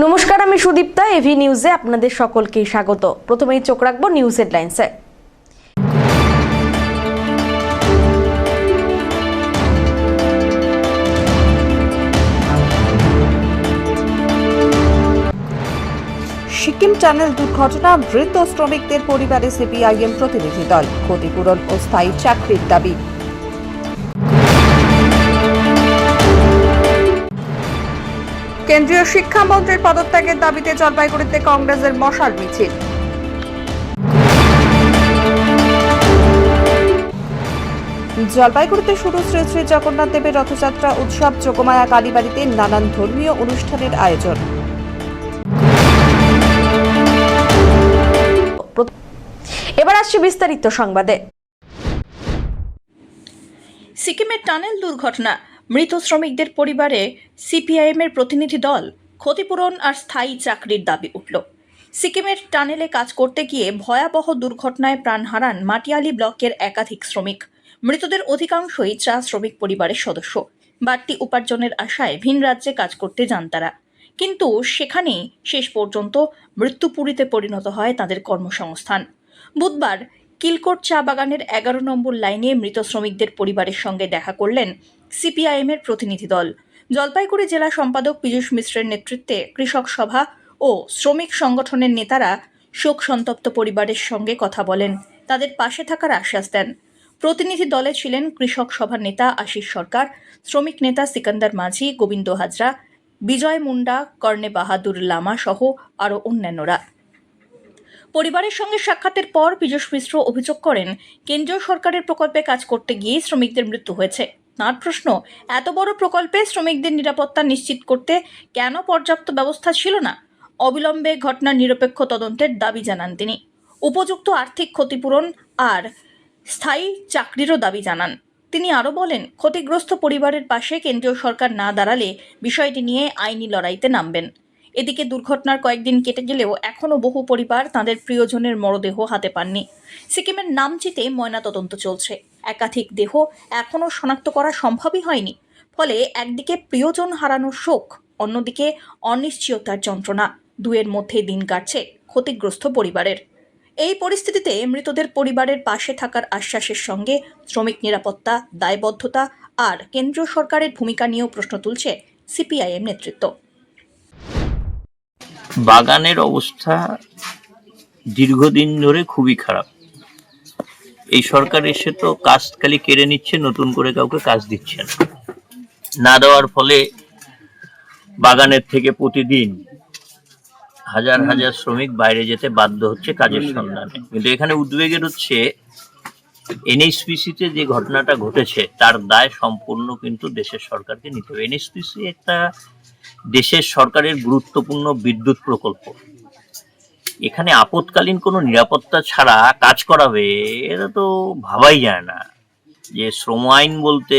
নমস্কার, আমি সুদীপ্তা। এভি নিউজে আপনাদের সকলকে স্বাগত। প্রথমেই চোখ রাখবো নিউজ হেডলাইন্সে। সিকিম টানেল দুর্ঘটনা, মৃত শ্রমিকদের পরিবারে সিপিআইএম প্রতিনিধি দল, ক্ষতিপূরণ ও স্থায়ী চাকরির দাবি। কেন্দ্রীয় শিক্ষামন্ত্রীর পদত্যাগের দাবিতে জলপাইগুড়িতে কংগ্রেসের মশাল মিছিল। জলপাইগুড়িতে শুরু শ্রী শ্রী জগন্নাথ দেবের রথযাত্রা উৎসব, যোগমায়া কালীবাড়িতে নানান ধর্মীয় অনুষ্ঠানের আয়োজন। এবার আসছে বিস্তারিত সংবাদে। সিকিমের টানেল দুর্ঘটনা, মৃত শ্রমিকদের পরিবারে সিপিআইএম এর প্রতিনিধি দল, ক্ষতিপূরণ আর স্থায়ী চাকরির দাবি উঠল। সিকিমের টানেলে কাজ করতে গিয়ে ভয়াবহ দুর্ঘটনায় প্রাণ হারান মাটিয়ালি ব্লকের একাধিক শ্রমিক। মৃতদের অধিকাংশই চা শ্রমিক পরিবারের সদস্য। বাড়তি উপার্জনের আশায় ভিন রাজ্যে কাজ করতে যান তারা, কিন্তু সেখানেই শেষ পর্যন্ত মৃত্যুপুরীতে পরিণত হয় তাদের কর্মসংস্থান। বুধবার কিলকোট চা বাগানের 11 নম্বর লাইনে মৃত শ্রমিকদের পরিবারের সঙ্গে দেখা করলেন সিপিআইএম এর প্রতিনিধি দল। জলপাইগুড়ি জেলা সম্পাদক পীযূষ মিশ্রের নেতৃত্বে কৃষক সভা ও শ্রমিক সংগঠনের নেতারা শোক সন্তপ্ত পরিবারের সঙ্গে কথা বলেন, তাদের পাশে থাকার আশ্বাস দেন। প্রতিনিধি দলে ছিলেন কৃষক সভার নেতা আশিস সরকার, শ্রমিক নেতা সিকান্দার মাঝি, গোবিন্দ হাজরা, বিজয় মুন্ডা, কর্ণে বাহাদুর লামা সহ আরও অন্যান্যরা। পরিবারের সঙ্গে সাক্ষাতের পর পীযূষ মিশ্র অভিযোগ করেন, কেন্দ্রীয় সরকারের প্রকল্পে কাজ করতে গিয়েই শ্রমিকদের মৃত্যু হয়েছে। তাঁর প্রশ্ন, এত বড় প্রকল্পে শ্রমিকদের নিরাপত্তা নিশ্চিত করতে কেন পর্যাপ্ত ব্যবস্থা ছিল না? অবিলম্বে ঘটনার নিরপেক্ষ তদন্তের দাবি জানান তিনি। উপযুক্ত আর্থিক ক্ষতিপূরণ আর স্থায়ী চাকরিরও দাবি জানান তিনি। আরও বলেন, ক্ষতিগ্রস্ত পরিবারের পাশে কেন্দ্রীয় সরকার না দাঁড়ালে বিষয়টি নিয়ে আইনি লড়াইতে নামবেন। এদিকে দুর্ঘটনার কয়েকদিন কেটে গেলেও এখনও বহু পরিবার তাদের প্রিয়জনের মরদেহ হাতে পাননি। সিকিমের নামচিতে ময়নাতদন্ত চলছে, একাধিক দেহ এখনও শনাক্ত করা সম্ভবই হয়নি। ফলে একদিকে প্রিয়জন হারানোর শোক, অন্যদিকে অনিশ্চয়তার যন্ত্রণা, দুয়ের মধ্যে দিন কাটছে ক্ষতিগ্রস্ত পরিবারের। এই পরিস্থিতিতে মৃতদের পরিবারের পাশে থাকার আশ্বাসের সঙ্গে শ্রমিক নিরাপত্তা, দায়বদ্ধতা আর কেন্দ্রীয় সরকারের ভূমিকা নিয়েও প্রশ্ন তুলছে সিপিআইএম নেতৃত্ব। বাগানের অবস্থা দীর্ঘদিন ধরে খুবই খারাপ। এই সরকার এসে তো কাজ খালি কেড়ে নিচ্ছে, নতুন করে কাউকে কাজ দিচ্ছে না দেওয়ার ফলে বাগানের থেকে প্রতিদিন হাজার হাজার শ্রমিক বাইরে যেতে বাধ্য হচ্ছে কাজের সন্ধানে। কিন্তু এখানে উদ্বেগের হচ্ছে এনএইচপিসিতে যে ঘটনাটা ঘটেছে তার দায় সম্পূর্ণ কিন্তু দেশের সরকারকে নিতে হবে। এনএইচপিসি একটা দেশের সরকারের গুরুত্বপূর্ণ বিদ্যুৎ প্রকল্প। এখানে আপৎকালীন কোনো নিরাপত্তা ছাড়া কাজ করাবে, এটা তো ভাবাই যায় না। যে শ্রম আইন বলতে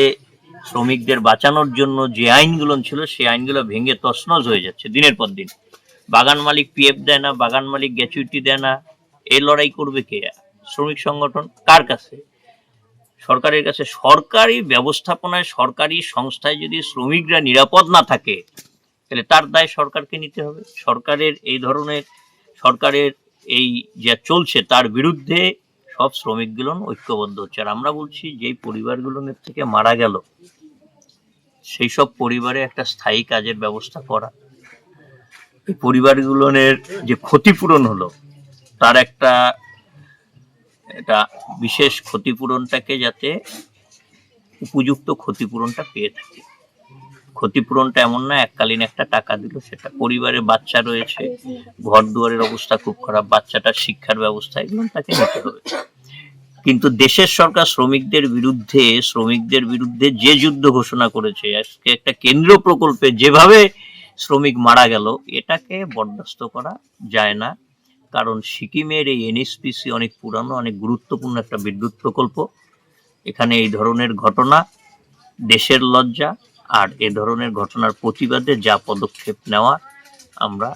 শ্রমিকদের বাঁচানোর জন্য যে আইনগুলো ছিল সেই আইনগুলো ভেঙে তছনছ হয়ে যাচ্ছে দিনের পর দিন। বাগান মালিক পিএফ দেয় না, বাগান মালিক গ্র্যাচুইটি দেয় না। এই লড়াই করবে কে? শ্রমিক সংগঠন। কার কাছে? সরকারের কাছে। সরকারি ব্যবস্থাপনায়, সরকারি সংস্থায় যদি শ্রমিকরা নিরাপদ না থাকে তাহলে তার দায় সরকারকে নিতে হবে। সরকারের এই যা চলছে তার বিরুদ্ধে সব শ্রমিকগুলো ঐক্যবদ্ধ হচ্ছে। আর আমরা বলছি, যেই পরিবারগুলোর থেকে মারা গেল সেই সব পরিবারে একটা স্থায়ী কাজের ব্যবস্থা করা, এই পরিবারগুলোর যে ক্ষতিপূরণ হলো তার একটা বিশেষ ক্ষতিপূরণটাকে যাতে উপযুক্ত ক্ষতিপূরণটা পেয়ে থাকে। ক্ষতিপূরণটা এমন না এককালীন একটা টাকা দিল সেটা। পরিবারের বাচ্চা রয়েছে, ঘর দুয়ারের অবস্থা খুব খারাপ, বাচ্চাটার শিক্ষার ব্যবস্থা, এগুলো তাকে নিতে হবে। কিন্তু দেশের সরকার শ্রমিকদের বিরুদ্ধে যে যুদ্ধ ঘোষণা করেছে, আজকে একটা কেন্দ্রীয় প্রকল্পে যেভাবে শ্রমিক মারা গেল, এটাকে বরদাস্ত করা যায় না। কারণ সিকিমের এই এনএইচপিসি অনেক পুরানো, অনেক গুরুত্বপূর্ণ একটা বিদ্যুৎ প্রকল্প। এখানে এই ধরনের ঘটনা দেশের লজ্জা। আর এ ধরনের ঘটনার প্রতিবাদে যা পদক্ষেপ নেওয়া আমরা।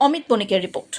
অমিত বণিকের রিপোর্ট।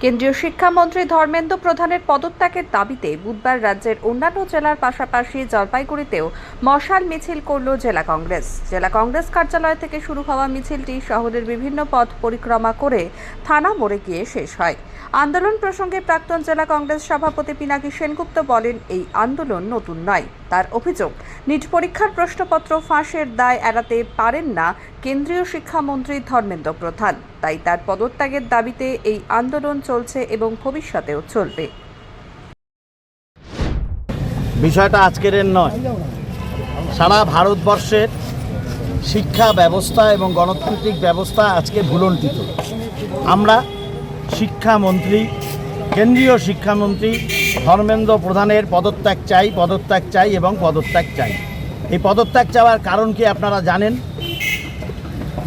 কেন্দ্রীয় শিক্ষামন্ত্রী ধর্মেন্দ্র প্রধানের পদত্যাগের দাবিতে বুধবার রাজ্যের অন্যান্য জেলার পাশাপাশি জলপাইগুড়িতেও মশাল মিছিল করল জেলা কংগ্রেস। জেলা কংগ্রেস কার্যালয় থেকে শুরু হওয়া মিছিলটি শহরের বিভিন্ন পথ পরিক্রমা করে থানা মোড়ে গিয়ে শেষ হয়। আন্দোলন প্রসঙ্গে প্রাক্তন জেলা কংগ্রেস সভাপতি পিনাকি সেনগুপ্ত বলেন, এই আন্দোলন নতুন নয়। তার অভিযোগ, নিট পরীক্ষার প্রশ্নপত্র ফাঁসের দায় এড়াতে পারেন না কেন্দ্রীয় শিক্ষামন্ত্রী ধর্মেন্দ্র প্রধান, তাই তার পদত্যাগের দাবিতে এই আন্দোলন চলছে এবং ভবিষ্যতেও চলবে। বিষয়টা আজকের নয়, সারা ভারতবর্ষের শিক্ষা ব্যবস্থা এবং গণতান্ত্রিক ব্যবস্থা আজকে ভুলণ্ঠিত। আমরা শিক্ষামন্ত্রী, কেন্দ্রীয় শিক্ষামন্ত্রী ধর্মেন্দ্র প্রধানের পদত্যাগ চাই এবং পদত্যাগ চাই। এই পদত্যাগ চাওয়ার কারণ কি আপনারা জানেন?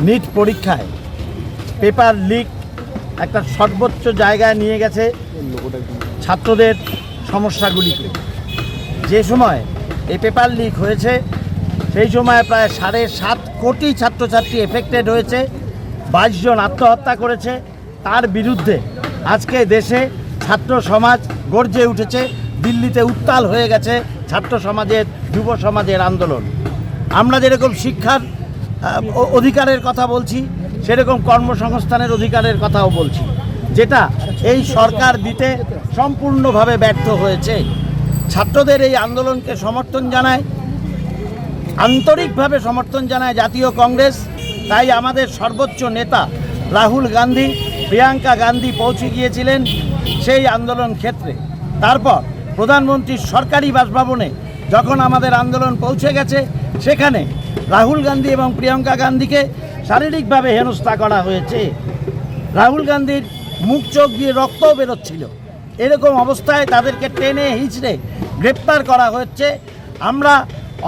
নিট পরীক্ষায় পেপার লিক একটা সর্বোচ্চ জায়গায় নিয়ে গেছে ছাত্রদের সমস্যাগুলিকে। যে সময় এই পেপার লিক হয়েছে সেই সময় প্রায় 7.5 কোটি ছাত্রছাত্রী এফেক্টেড হয়েছে, 22 জন আত্মহত্যা করেছে। তার বিরুদ্ধে আজকে দেশে ছাত্র সমাজ গর্জে উঠেছে, দিল্লিতে উত্তাল হয়ে গেছে ছাত্র সমাজের, যুব সমাজের আন্দোলন। আমরা যেরকম শিক্ষার অধিকারের কথা বলছি, সেরকম কর্মসংস্থানের অধিকারের কথাও বলছি, যেটা এই সরকার দিতে সম্পূর্ণভাবে ব্যর্থ হয়েছে। ছাত্রদের এই আন্দোলনকে সমর্থন জানায়, আন্তরিকভাবে সমর্থন জানায় জাতীয় কংগ্রেস। তাই আমাদের সর্বোচ্চ নেতা রাহুল গান্ধী, প্রিয়াঙ্কা গান্ধী পৌঁছে গিয়েছিলেন সেই আন্দোলন ক্ষেত্রে। তারপর প্রধানমন্ত্রীর সরকারি বাসভবনে যখন আমাদের আন্দোলন পৌঁছে গেছে, সেখানে রাহুল গান্ধী এবং প্রিয়াঙ্কা গান্ধীকে শারীরিকভাবে হেনস্থা করা হয়েছে। রাহুল গান্ধীর মুখ চোখ দিয়ে রক্তও বেরোচ্ছিল। এরকম অবস্থায় তাদেরকে টেনে হিঁচড়ে গ্রেপ্তার করা হচ্ছে। আমরা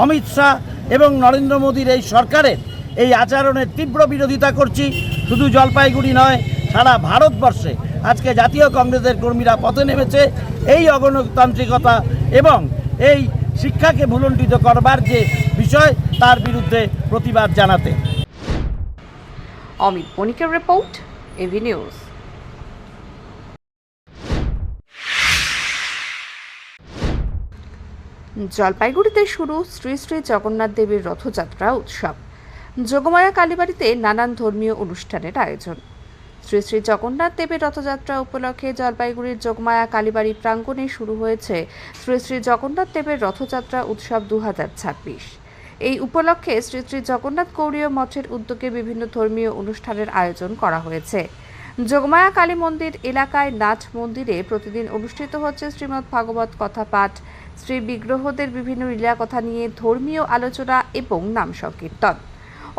অমিত শাহ এবং নরেন্দ্র মোদীর এই সরকারের এই আচরণের তীব্র বিরোধিতা করছি। শুধু জলপাইগুড়ি নয়, সারা ভারতবর্ষে আজকে জাতীয় কংগ্রেসের কর্মীরা পথে নেমেছে এই অগণতান্ত্রিকতা এবং এই শিক্ষাকে ভুলণ্ঠিত করবার যে বিষয়, তার বিরুদ্ধে প্রতিবাদ জানাতে। অমিত বণিকের রিপোর্ট, এভি নিউজ। জলপাইগুড়িতে শুরু শ্রী শ্রী জগন্নাথ দেবের রথযাত্রা উৎসব। যোগমায়া কালীবাড়িতে নানান ধর্মীয় অনুষ্ঠানের আয়োজন। শ্রী শ্রী জগন্নাথ দেবের রথযাত্রা উপলক্ষে জলপাইগুড়ির যোগমায়া কালীবাড়ি প্রাঙ্গণে শুরু হয়েছে শ্রী শ্রী জগন্নাথ দেবের রথযাত্রা উৎসব 2026। এই উপলক্ষে শ্রী শ্রী জগন্নাথ গৌড়ীয় মঠের উদ্যোগে বিভিন্ন ধর্মীয় অনুষ্ঠানের আয়োজন করা হয়েছে। যোগমায়া কালী মন্দির এলাকায় নাট মন্দিরে প্রতিদিন অনুষ্ঠিত হচ্ছে শ্রীমদ্ ভাগবত কথা পাঠ, শ্রী বিগ্রহদের বিভিন্ন লীলা কথা নিয়ে ধর্মীয় আলোচনা এবং নাম সংকীর্তন।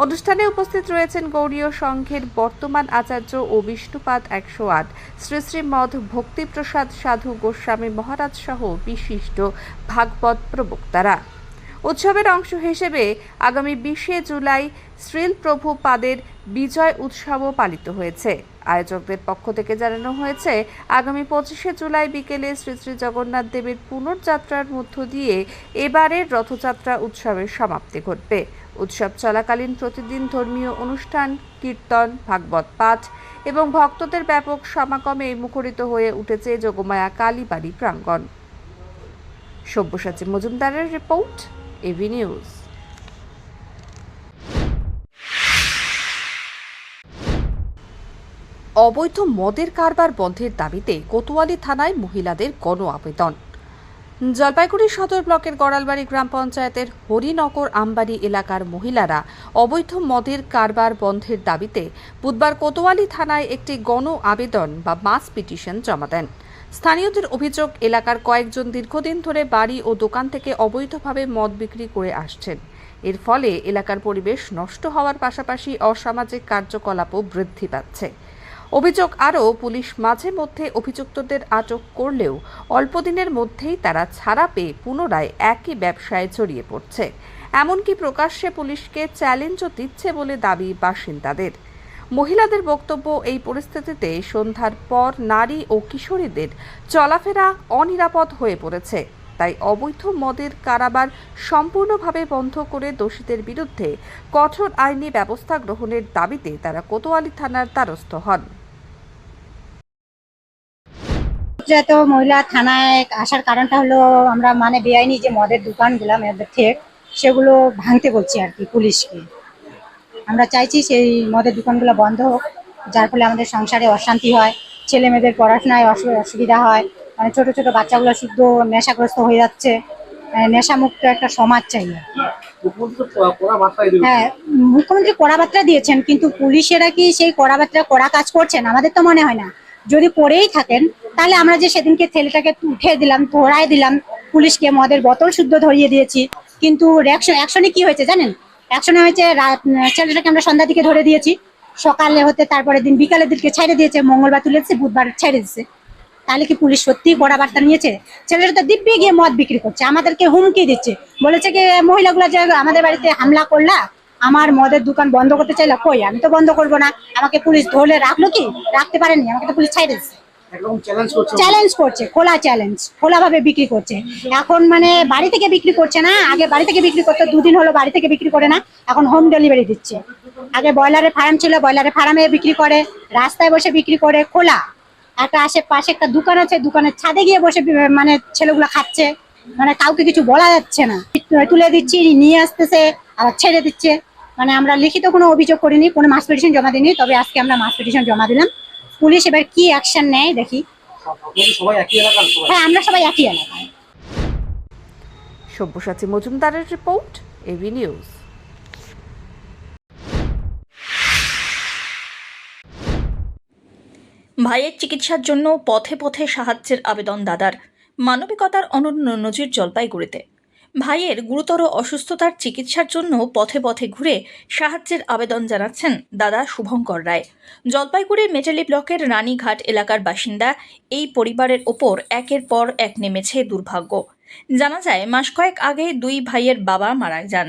অনুষ্ঠানে উপস্থিত রয়েছেন গৌড়ীয় সংঘের বর্তমান আচার্য ও বিষ্ণুপাদ 108, শ্রী শ্রীমদ ভক্তিপ্রসাদ সাধু গোস্বামী মহারাজ সহ বিশিষ্ট ভাগবত প্রবক্তারা। উৎসবের অংশ হিসেবে আগামী 20 জুলাই শ্রীল প্রভুপাদের বিজয় উৎসবও পালিত হয়েছে। আয়োজকদের পক্ষ থেকে জানানো হয়েছে, আগামী 25 জুলাই বিকেলে শ্রী শ্রী জগন্নাথ দেবের পুনর্যাত্রার মধ্য দিয়ে এবারের রথযাত্রা উৎসবের সমাপ্তি ঘটবে। উৎসব চলাকালীন প্রতিদিন ধর্মীয় অনুষ্ঠান, কীর্তন, ভাগবত পাঠ এবং ভক্তদের ব্যাপক সমাগমে মুখরিত হয়ে উঠেছে যোগমায়া কালীবাড়ি প্রাঙ্গণ। সব্যসাচী মজুমদারের রিপোর্ট, এভি নিউজ। অবৈধ মদের কারবার বন্ধের দাবিতে কোতোয়ালি থানায় মহিলাদের গণ আবেদন। জলপাইগুড়ি সদর ব্লকের গড়ালবাড়ি গ্রাম পঞ্চায়েতের হরিনগর আমবাড়ি এলাকার মহিলারা অবৈধ মদের কারবার বন্ধের দাবিতে বুধবার কোতোয়ালি থানায় একটি গণ আবেদন বা মাস পিটিশন জমা দেন। স্থানীয়দের অভিযোগ, এলাকার কয়েকজন দীর্ঘদিন ধরে বাড়ি ও দোকান থেকে অবৈধভাবে মদ বিক্রি করে আসছেন। এর ফলে এলাকার পরিবেশ নষ্ট হওয়ার পাশাপাশি অসামাজিক কার্যকলাপও বৃদ্ধি পাচ্ছে। অভিযোগ আরও, পুলিশ মাঝে মধ্যে অভিযুক্তদের আটক করলেও অল্প দিনের মধ্যেই তারা ছাড়া পেয়ে পুনরায় একই ব্যবসায় জড়িয়ে পড়ছে। এমনকি প্রকাশ্যে পুলিশকে চ্যালেঞ্জও দিচ্ছে বলে দাবি বাসিন্দাদের। মহিলাদের বক্তব্য, এই পরিস্থিতিতে সন্ধ্যার পর নারী ও কিশোরীদের চলাফেরা অনিরাপদ হয়ে পড়েছে। তাই অবৈধ মদের কারবার সম্পূর্ণভাবে বন্ধ করে দোষীদের বিরুদ্ধে কঠোর আইনি ব্যবস্থা গ্রহণের দাবিতে তারা কোতোয়ালি থানার দ্বারস্থ হন। পঞ্চায়েত মহিলা থানায় আসার কারণটা হলো আমরা মানে বেআইনি যে মদের দোকানগুলো মেয়েদের থেকে সেগুলো ভাঙতে বলছি আর কি পুলিশকে। আমরা চাইছি সেই মদের দোকানগুলো বন্ধ হোক, যার ফলে আমাদের সংসারে অশান্তি হয়, ছেলে মেয়েদের পড়াশোনায় অসুবিধা হয়। মানে ছোট ছোট বাচ্চাগুলো শুদ্ধ নেশাগ্রস্ত হয়ে যাচ্ছে। নেশামুক্ত একটা সমাজ চাই। হ্যাঁ, মুখ্যমন্ত্রী কড়া বার্তা দিয়েছেন, কিন্তু পুলিশেরা কি সেই কড়া বার্তা কড়া কাজ করছেন? আমাদের তো মনে হয় না। যদি করেই থাকেন তাহলে আমরা যে সেদিনকে ছেলেটাকে উঠিয়ে দিলাম, ধরাই দিলাম, পুলিশকে মদের বোতল শুদ্ধ ধরিয়ে দিয়েছি, কিন্তু অ্যাকশনে কি হয়েছে জানেন? অ্যাকশনে হয়েছে ছেলেটাকে আমরা সন্ধ্যার দিকে ধরে দিয়েছি, সকালে হতে তারপরে দিন বিকালের দিকে ছেড়ে দিয়েছে, মঙ্গলবার তুলেছে, বুধবার ছেড়ে দিচ্ছে। তাহলে কি পুলিশ সত্যিই কড়া বার্তা নিয়েছে? ছেলেটা তো দিব্যি গিয়ে মদ বিক্রি করছে, আমাদেরকে হুমকি দিচ্ছে, বলেছে কি মহিলাগুলো যে আমাদের বাড়িতে হামলা করলা, আমার মদের দোকান বন্ধ করতে চাইলা, কই আমি তো বন্ধ করবো না, আমাকে পুলিশ ধরে রাখলো কি? রাখতে পারেনি, আমাকে তো পুলিশ ছেড়ে দিচ্ছে। চ্যালেঞ্জ করছে, খোলা চ্যালেঞ্জ, খোলা ভাবে বিক্রি করছে। এখন মানে বাড়ি থেকে বিক্রি করছে না, আগে বাড়ি থেকে বিক্রি করতে 2 দিন হলো বাড়ি থেকে বিক্রি করে না, এখন হোম ডেলিভারি দিচ্ছে। আগে ব্রয়লারের ফার্ম ছিল, ব্রয়লারের ফার্মে বিক্রি করে, রাস্তায় বসে বিক্রি করে, খোলা একটা আশেপাশে একটা দোকান আছে, দোকানের ছাদে গিয়ে বসে মানে ছেলেগুলো খাচ্ছে, মানে কাউকে কিছু বলা যাচ্ছে না, তুলে দিচ্ছি, নিয়ে আসতেছে, আবার ছেড়ে দিচ্ছে। মানে আমরা লিখিত কোনো অভিযোগ করিনি, কোনো মাস পিটিশন জমা দিইনি, তবে আজকে আমরা মাস পিটিশন জমা দিলাম। পুলিশ এবার কি অ্যাকশন নেয় দেখি। হ্যাঁ, আমরা সবাই একই এলাকায়। সব্যসাচী মজুমদারের রিপোর্ট, এবি নিউজ। ভাইয়ের চিকিৎসার জন্য পথে পথে সাহায্যের আবেদন দাদার। মানবিকতার অনন্য নজির জলপাইগুড়িতে। ভাইয়ের গুরুতর অসুস্থতার চিকিৎসার জন্য পথে পথে ঘুরে সাহায্যের আবেদন জানাচ্ছেন দাদা শুভঙ্কর রায়। জলপাইগুড়ির মেটালি ব্লকের রানীঘাট এলাকার বাসিন্দা এই পরিবারের ওপর একের পর এক নেমেছে দুর্ভাগ্য। জানা যায়, মাস কয়েক আগে 2 ভাইয়ের বাবা মারা যান।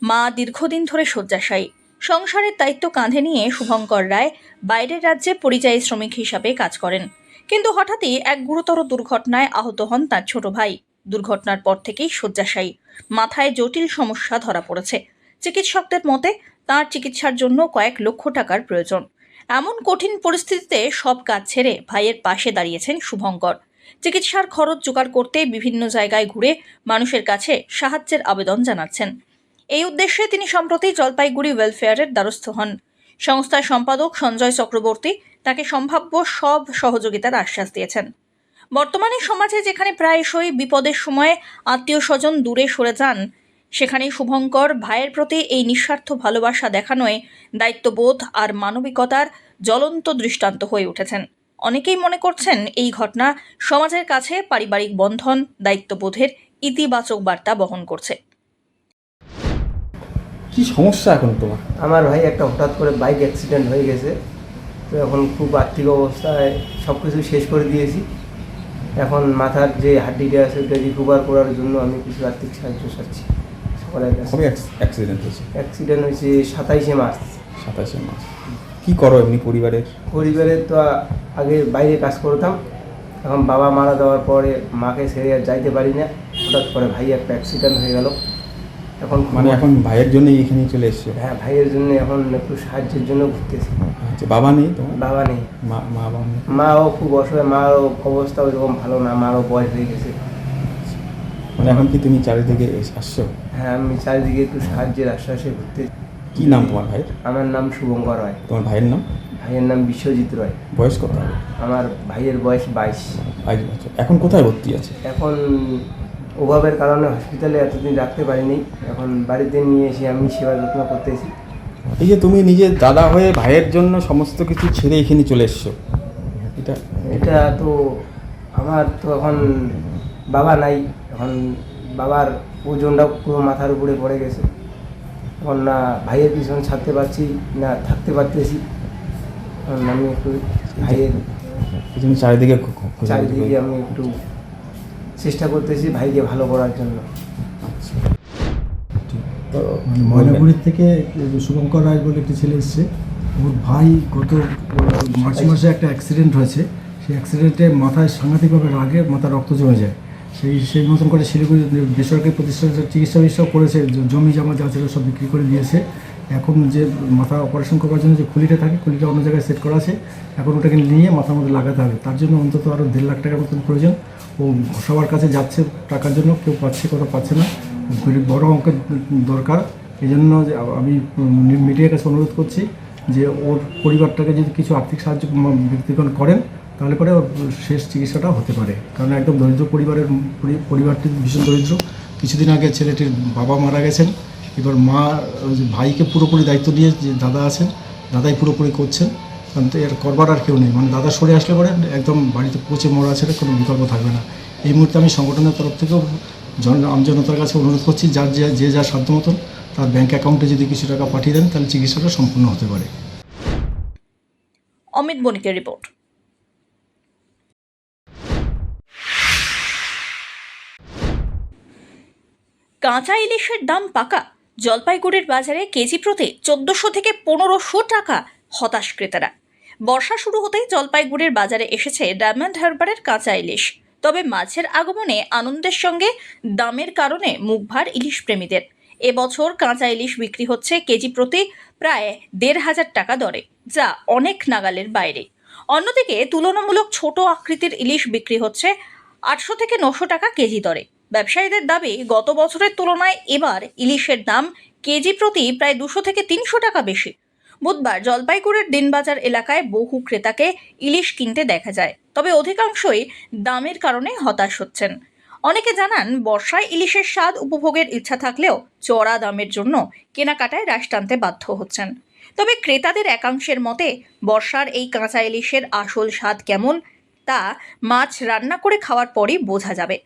মা দীর্ঘদিন ধরে শয্যাশায়ী। সংসারের দায়িত্ব কাঁধে নিয়ে শুভঙ্কর রায় বাইরের রাজ্যে পরিযায়ী শ্রমিক হিসাবে কাজ করেন, কিন্তু হঠাৎই এক গুরুতর দুর্ঘটনায় আহত হন তার ছোট ভাই। দুর্ঘটনার পর থেকেই শয্যাশায়ী, মাথায় জটিল সমস্যা ধরা পড়েছে। চিকিৎসকদের মতে তার চিকিৎসার জন্য কয়েক লক্ষ টাকার প্রয়োজন। এমন কঠিন পরিস্থিতিতে সব কাজ ছেড়ে ভাইয়ের পাশে দাঁড়িয়েছেন শুভঙ্কর। চিকিৎসার খরচ জোগাড় করতে বিভিন্ন জায়গায় ঘুরে মানুষের কাছে সাহায্যের আবেদন জানাচ্ছেন। এই উদ্দেশ্যে তিনি সম্প্রতি জলপাইগুড়ি ওয়েলফেয়ারের দ্বারস্থ হন। সংস্থার সম্পাদক সঞ্জয় চক্রবর্তী তাকে সম্ভাব্য সব সহযোগিতার আশ্বাস দিয়েছেন। বর্তমানে সমাজে যেখানে প্রায়শই বিপদের সময় আত্মীয় স্বজন দূরে সরে যান, সেখানে শুভঙ্কর ভাইয়ের প্রতি এই নিঃস্বার্থ ভালোবাসা দেখানোয় দায়িত্ববোধ আর মানবিকতার জ্বলন্ত দৃষ্টান্ত হয়ে উঠেছেন। অনেকেই মনে করছেন এই ঘটনা সমাজের কাছে পারিবারিক বন্ধন, দায়িত্ববোধের ইতিবাচক বার্তা বহন করছে। কি সমস্যা এখন তোমার? আমার ভাই একটা হঠাৎ করে বাইক অ্যাক্সিডেন্ট হয়ে গেছে, তো এখন খুব আর্থিক অবস্থায় সব কিছু শেষ করে দিয়েছি। এখন মাথার যে হাড্ডিটা আছে ওটা রিকভার করার জন্য আমি কিছু আর্থিক সাহায্য চাচ্ছি সকলের কাছে। কবে অ্যাক্সিডেন্ট হয়েছে? অ্যাক্সিডেন্ট হয়েছে 27শে মার্চ। 27শে মার্চ। কী করো এমনি পরিবারের? তো আগে বাইরে কাজ করতাম, এখন বাবা মারা যাওয়ার পরে মাকে ছেড়ে আর যাইতে পারি না। হঠাৎ করে ভাই একটা অ্যাক্সিডেন্ট হয়ে গেল। এখন ভাইয়ের জন্য এখানেই চলে এসছো? হ্যাঁ, ভাইয়ের জন্য এখন একটু সাহায্যের জন্য ঘুরতেছি। আচ্ছা, বাবা নেই তোমার? বাবা নেই। বাবা নেই? মাও খুব অসহায়, মারও অবস্থা ওইরকম ভালো না, মারও বয়স হয়ে গেছে। মানে এখন কি তুমি চারিদিকে আসছো? হ্যাঁ, আমি চারিদিকে একটু সাহায্যের আশ্বাসে ঘুরতে। কি নাম তোমার ভাইয়ের? আমার নাম শুভঙ্কর রায়। তোমার ভাইয়ের নাম? ভাইয়ের নাম বিশ্বজিৎ রায়। বয়স কত হবে? আমার ভাইয়ের বয়স 22 বছর। এখন কোথায় ভর্তি আছে? এখন অভাবের কারণে হসপিটালে এতদিন রাখতে পারিনি, এখন বাড়িতে নিয়ে এসে আমি সেবা যত্ন করতেছি। এই যে তুমি নিজের দাদা হয়ে ভাইয়ের জন্য সমস্ত কিছু ছেড়ে এখানে চলে এসছো, এটা তো আমার তো এখন বাবা নাই, এখন বাবার ওজনটাও পুরো মাথার উপরে পড়ে গেছে। এখন না ভাইয়ের পিছনে ছাড়তে পারছি না থাকতে পারতেছি। এখন আমি একটু ভাইয়ের চারিদিকে আমি একটু চেষ্টা করতেছি ভাইকে ভালো করার জন্য। তো ময়নাগুড়ির থেকে শুভঙ্কর রায় বলে একটি ছেলে এসছে। ওর ভাই গত মার্চ মাসে একটা অ্যাক্সিডেন্ট হয়েছে। সেই অ্যাক্সিডেন্টে মাথায় সাংঘাতিকভাবে রাগে মাথা রক্ত জমে যায়। সেই মতন করে শিলিগুড়ি বেসরকারি প্রতিষ্ঠানে চিকিৎসা করেছে, জমি জমা যা ছিল সব বিক্রি করে দিয়েছে এখন যে মাথা অপারেশন করবার জন্য যে খুলিটা থাকে, খুলিটা অন্য জায়গায় সেট করা আছে, এখন ওটাকে নিয়ে মাথার মধ্যে লাগাতে হবে। তার জন্য অন্তত আরও 1.5 লাখ টাকার মতন প্রয়োজন। ও সবার কাছে যাচ্ছে টাকার জন্য, কেউ পাচ্ছে, কোথাও পাচ্ছে না, বড় অঙ্কের দরকার। এই জন্য আমি মিডিয়ার কাছে অনুরোধ করছি যে ওর পরিবারটাকে যদি কিছু আর্থিক সাহায্য ব্যক্তিগণ করেন, তাহলে পরে ওর শেষ চিকিৎসাটা হতে পারে। কারণ একদম দরিদ্র পরিবারটি ভীষণ দরিদ্র। কিছুদিন আগে ছেলেটির বাবা মারা গেছেন, এবার মা ভাইকে পুরোপুরি দায়িত্ব দিয়ে যে দাদা আছেন, দাদাই পুরোপুরি করছেন, কারণ তো এর করবার আর কেউ নেই। মানে দাদা সরে আসলে পরে একদম বাড়িতে পচে মরা ছেড়ে কোনো বিকল্প থাকবে না। এই মুহূর্তে আমি সংগঠনের তরফ থেকেও আমজনতার কাছে অনুরোধ করছি, যে যার সাধ্য মতন তার ব্যাঙ্ক অ্যাকাউন্টে যদি কিছু টাকা পাঠিয়ে দেন, তাহলে চিকিৎসাটা সম্পূর্ণ হতে পারে। অমিত বণিকের রিপোর্ট। কাঁচা ইলিশের দাম পাকা। জলপাইগুড়ির বাজারে কেজি প্রতি 1400 থেকে 1500 টাকা। হতাশ ক্রেতারা। বর্ষা শুরু হতেই জলপাইগুড়ির বাজারে এসেছে ডায়মন্ড হারবারের কাঁচা ইলিশ। তবে মাছের আগমনে আনন্দের সঙ্গে দামের কারণে মুখভার ইলিশ প্রেমীদের। এবছর কাঁচা ইলিশ বিক্রি হচ্ছে কেজি প্রতি প্রায় 1500 টাকা দরে, যা অনেক নাগালের বাইরে। অন্যদিকে তুলনামূলক ছোট আকৃতির ইলিশ বিক্রি হচ্ছে 800 থেকে 900 টাকা কেজি দরে। ব্যবসায়ীদের দাবি, গত বছরের তুলনায় এবার ইলিশের দাম কেজি প্রতি প্রায় 200 থেকে 300 টাকা বেশি। বুধবার জলপাইগুড়ির দিনবাজার এলাকায় বহু ক্রেতাকে ইলিশ কিনতে দেখা যায়, তবে অধিকাংশই দামের কারণে হতাশ হচ্ছেন। অনেকে জানান, বর্ষায় ইলিশের স্বাদ উপভোগের ইচ্ছা থাকলেও চড়া দামের জন্য কেনাকাটায় রাশ টানতে বাধ্য হচ্ছেন। তবে ক্রেতাদের একাংশের মতে, বর্ষার এই কাঁচা ইলিশের আসল স্বাদ কেমন তা মাছ রান্না করে খাওয়ার পরই বোঝা যাবে।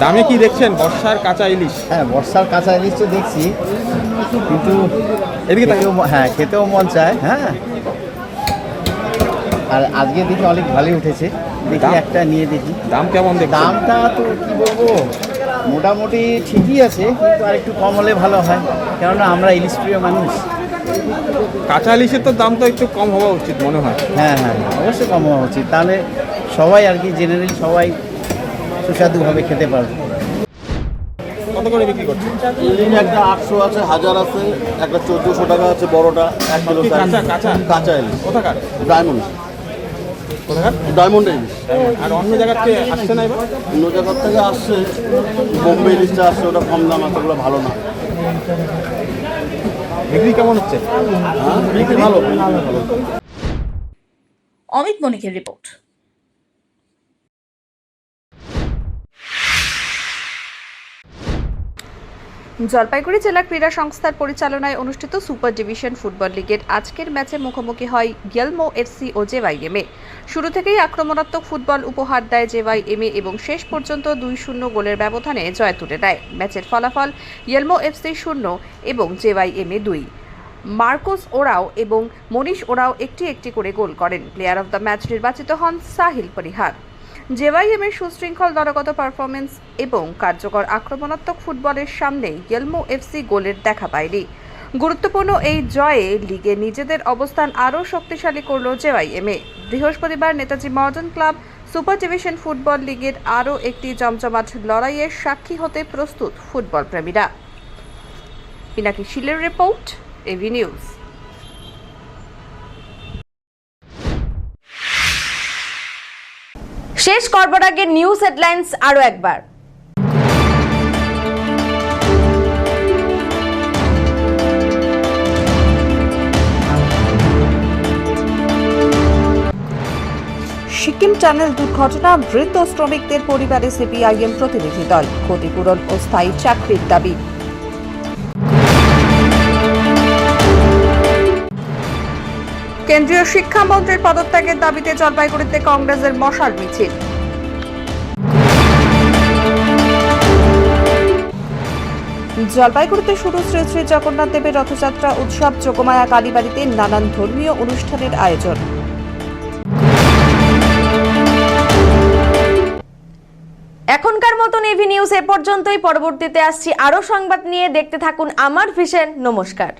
দামে কি দেখছেন বর্ষার কাঁচা ইলিশ? হ্যাঁ, বর্ষার কাঁচা ইলিশ তো দেখছি, কিন্তু এদিকে খেতেও মন চায়। হ্যাঁ, আর আজকে দেখি অনেক ভালোই উঠেছে, দেখি একটা নিয়ে দেখি। দাম কেমন দেখছেন? দামটা তো কি বলবো, মোটামুটি ঠিকই আছে, কিন্তু আর একটু কম হলে ভালো হয়, কেননা আমরা ইলিশ প্রিয় মানুষ। কাঁচা ইলিশের তো দাম তো একটু কম হওয়া উচিত মনে হয়। হ্যাঁ, অবশ্যই কম হওয়া উচিত, তাহলে সবাই আর কি জেনারেলি সবাই সুস্বাদুভাবে খেতে পারবে। কত করে বিক্রি করছেন? ইলিশ একটা 800 আছে, 1000 আছে, একটা 1400 টাকা আছে বড়টা 1 কিলো। কাঁচা ইলিশ কোথাকার? ডায়মন্ড। কোথাকার? ডায়মন্ড ইলিশ। আর অন্য জায়গার থেকে আসছে না এবার? অন্য জায়গার থেকে আসছে, বোম্বে ইলিশটা আসছে, ওটা কম দাম আছে, ওগুলো ভালো না। বিক্রি কেমন হচ্ছে? হ্যাঁ, বিক্রি ভালো। অমিত বণিকের রিপোর্ট। জলপাইগুড়ি জেলা ক্রীড়া সংস্থার পরিচালনায় অনুষ্ঠিত সুপার ডিভিশন ফুটবল লিগের আজকের ম্যাচে মুখোমুখি হয় গেলমো এফসি ও জেওয়াইএমএ। শুরু থেকেই আক্রমণাত্মক ফুটবল উপহার দেয় জেওয়াইএমএ এবং শেষ পর্যন্ত 2-0 গোলের ব্যবধানে জয় তুলে নেয়। ম্যাচের ফলাফল গেলমো এফসি 0 এবং জেওয়াইএমএ 2। মার্কোস ওরাও এবং মনীষ ওরাও একটি করে গোল করেন। প্লেয়ার অব দ্য ম্যাচ নির্বাচিত হন সাহিল পরিহার। জেওয়াইএমের সুশৃঙ্খল দলগত পারফরমেন্স এবং কার্যকর আক্রমণাত্মক ফুটবলের সামনেই গেলমো এফসি গোলের দেখা পায়নি। গুরুত্বপূর্ণ এই জয়ে লিগে নিজেদের অবস্থান আরও শক্তিশালী করল জেওয়াইএমএ। বৃহস্পতিবার Netaji modern club super division football লিগের আরও একটি জমজমাট লড়াইয়ের সাক্ষী হতে প্রস্তুত ফুটবল প্রেমীরা। পিনাকি শিলের রিপোর্ট, এভি নিউজ। শেষ করবার আগে নিউজ হেডলাইন্স আরো একবার। সিকিম টানেল দুর্ঘটনা, মৃত শ্রমিকদের পরিবারে সিপিআইএম প্রতিনিধি দল, ক্ষতিপূরণ ও স্থায়ী চাকরির দাবি। কেন্দ্রীয় শিক্ষামন্ত্রীর পদত্যাগের দাবিতে জলপাইগুড়িতে কংগ্রেসের মশাল মিছিল। জলপাইগুড়িতে শুরু শ্রী শ্রী জগন্নাথ দেবের রথযাত্রা উৎসব, যোগমায়া কালীবাড়িতে নানান ধর্মীয় অনুষ্ঠানের আয়োজন। এখনকার মতন এভি নিউজ এ পর্যন্তই। পরবর্তীতে আসছি আরো সংবাদ নিয়ে, দেখতে থাকুন আমার ভিশন। নমস্কার।